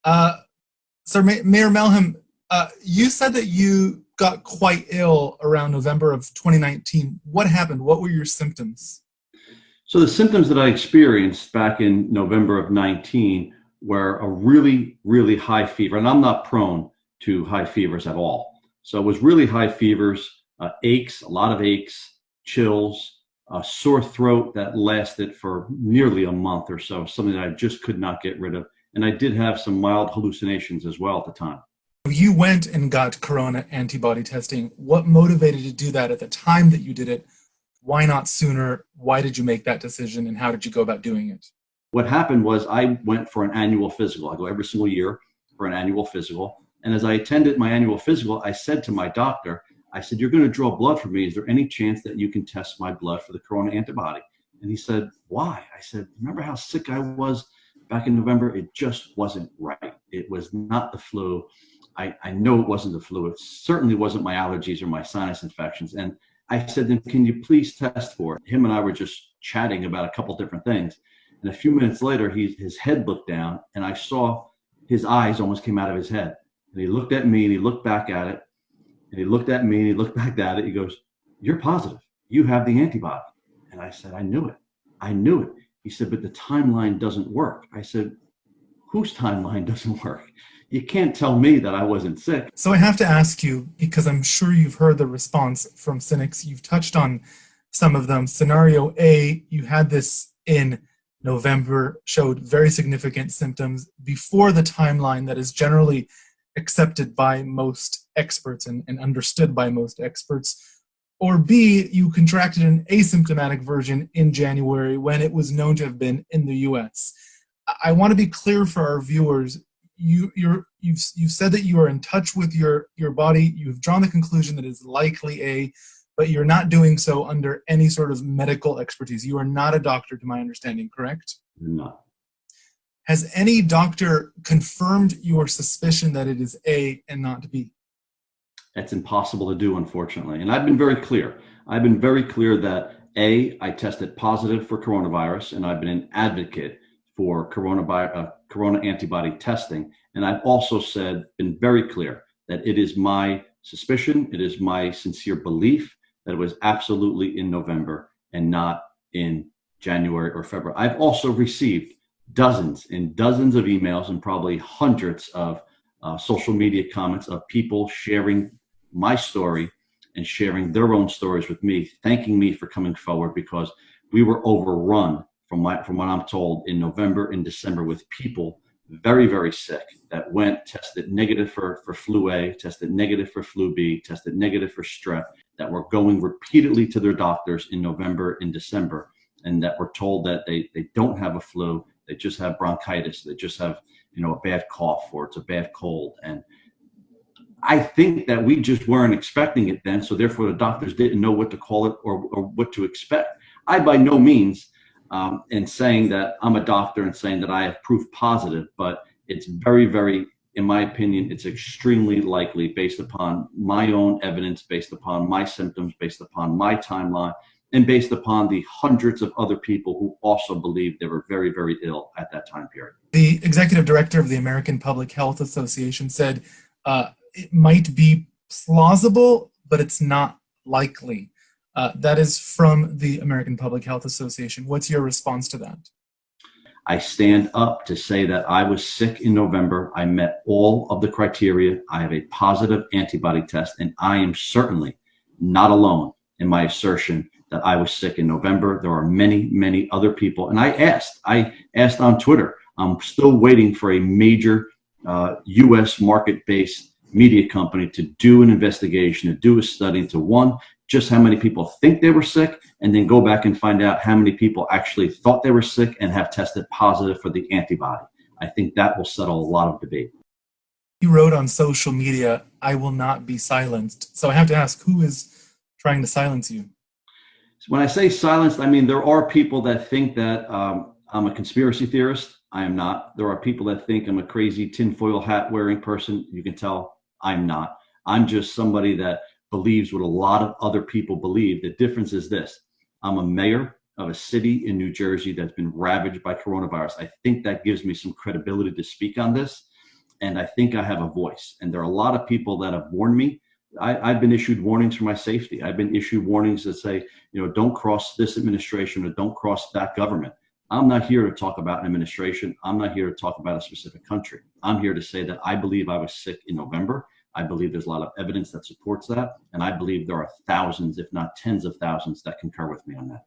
Uh, Sir Mayor Melham, you said that you got quite ill around November of 2019. What happened? What were your symptoms? So the symptoms that I experienced back in November of 19 were a really, really high fever. And I'm not prone to high fevers at all. So it was really high fevers, aches, a lot of aches, chills, a sore throat that lasted for nearly a month or so, something that I just could not get rid of. And I did have some mild hallucinations as well at the time. You went and got corona antibody testing. What motivated you to do that at the time that you did it? Why not sooner? Why did you make that decision, and how did you go about doing it? What happened was I went for an annual physical. I go every single year for an annual physical. And as I attended my annual physical, I said to my doctor, I said, "You're going to draw blood for me. Is there any chance that you can test my blood for the corona antibody?" And he said, "Why?" I said, "Remember how sick I was back in November? It just wasn't right. It was not the flu. I know it wasn't the flu. It certainly wasn't my allergies or my sinus infections." And I said, "Then can you please test for it?" Him and I were just chatting about a couple different things. And a few minutes later, his head looked down, and I saw his eyes almost came out of his head. And he looked at me, and he looked back at it, and he looked at me, and he looked back at it. He goes, "You're positive. You have the antibody." And I said, "I knew it. I knew it." He said, "But the timeline doesn't work." I said, "Whose timeline doesn't work? You can't tell me that I wasn't sick." So I have to ask you, because I'm sure you've heard the response from cynics. You've touched on some of them. Scenario A, you had this in November, showed very significant symptoms before the timeline that is generally accepted by most experts and understood by most experts. Or B, you contracted an asymptomatic version in January when it was known to have been in the US. I want to be clear for our viewers. You've said that you are in touch with your body. You've drawn the conclusion that it's likely A, but you're not doing so under any sort of medical expertise. You are not a doctor, to my understanding, correct? No. Has any doctor confirmed your suspicion that it is A and not B? That's impossible to do, unfortunately. And I've been very clear. I've been very clear that A, I tested positive for coronavirus, and I've been an advocate for corona antibody testing. And I've also been very clear that it is my suspicion, it is my sincere belief that it was absolutely in November and not in January or February. I've also received dozens and dozens of emails and probably hundreds of social media comments of people sharing my story and sharing their own stories with me, thanking me for coming forward, because we were overrun from what I'm told in November and December with people very, very sick that went, tested negative for flu A, tested negative for flu B, tested negative for strep, that were going repeatedly to their doctors in November and December, and that were told that they don't have a flu, they just have bronchitis, they just have a bad cough, or it's a bad cold. And I think that we just weren't expecting it then, so therefore the doctors didn't know what to call it or what to expect. I by no means in saying that I'm a doctor and saying that I have proof positive, but it's very, very, in my opinion, it's extremely likely, based upon my own evidence, based upon my symptoms, based upon my timeline, and based upon the hundreds of other people who also believed they were very, very ill at that time period. The executive director of the American Public Health Association said it might be plausible, but it's not likely. That is from the American Public Health Association. What's your response to that? I stand up to say that I was sick in November. I met all of the criteria. I have a positive antibody test, and I am certainly not alone in my assertion that I was sick in November. There are many, many other people. And I asked on Twitter. I'm still waiting for a major U.S. market-based media company to do an investigation, to do a study to just how many people think they were sick, and then go back and find out how many people actually thought they were sick and have tested positive for the antibody. I think that will settle a lot of debate. You wrote on social media, "I will not be silenced." So I have to ask, who is trying to silence you? So when I say silenced, I mean there are people that think that I'm a conspiracy theorist. I am not. There are people that think I'm a crazy tinfoil hat wearing person. You can tell I'm not. I'm just somebody that believes what a lot of other people believe. The difference is this: I'm a mayor of a city in New Jersey that's been ravaged by coronavirus. I think that gives me some credibility to speak on this. And I think I have a voice. And there are a lot of people that have warned me. I've been issued warnings for my safety. I've been issued warnings that say, don't cross this administration or don't cross that government. I'm not here to talk about an administration. I'm not here to talk about a specific country. I'm here to say that I believe I was sick in November. I believe there's a lot of evidence that supports that. And I believe there are thousands, if not tens of thousands, that concur with me on that.